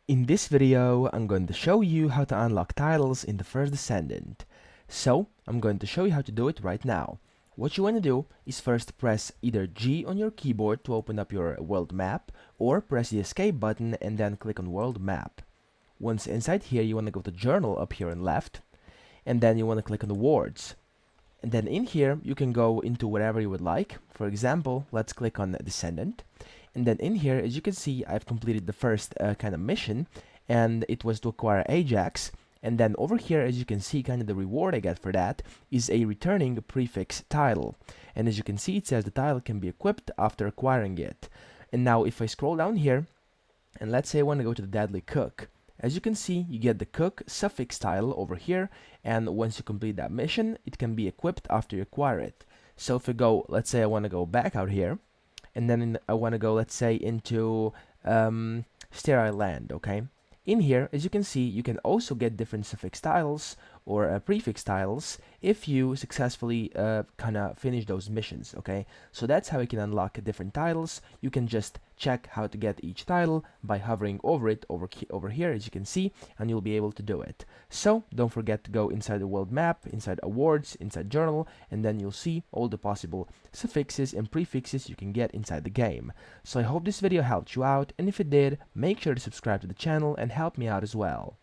In this video, I'm going to show you how to unlock titles in the First Descendant. So, I'm going to show you how to do it right now. What you want to do is first press either G on your keyboard to open up your world map, or press the escape button and then click on world map. Once inside here, you want to go to journal up here on left, and then you want to click on the words. And then in here, you can go into wherever you would like. For example, let's click on Descendant. And then in here, as you can see, I've completed the first kind of mission, and it was to acquire Ajax. And then over here, as you can see, kind of the reward I get for that is a returning prefix title. And as you can see, it says the title can be equipped after acquiring it. And now if I scroll down here, and let's say I want to go to the Deadly Cook. As you can see, you get the cook suffix title over here, and once you complete that mission, it can be equipped after you acquire it. So if I go, let's say I want to go back out here, and then I want to go, let's say, into Sterile Land, okay? In here, as you can see, you can also get different suffix tiles or prefix tiles if you successfully kind of finish those missions, okay? So that's how you can unlock different titles. You can just check how to get each title by hovering over it over here, as you can see, and you'll be able to do it. So don't forget to go inside the world map, inside awards, inside journal, and then you'll see all the possible suffixes and prefixes you can get inside the game. So I hope this video helped you out, and if it did, make sure to subscribe to the channel and help me out as well.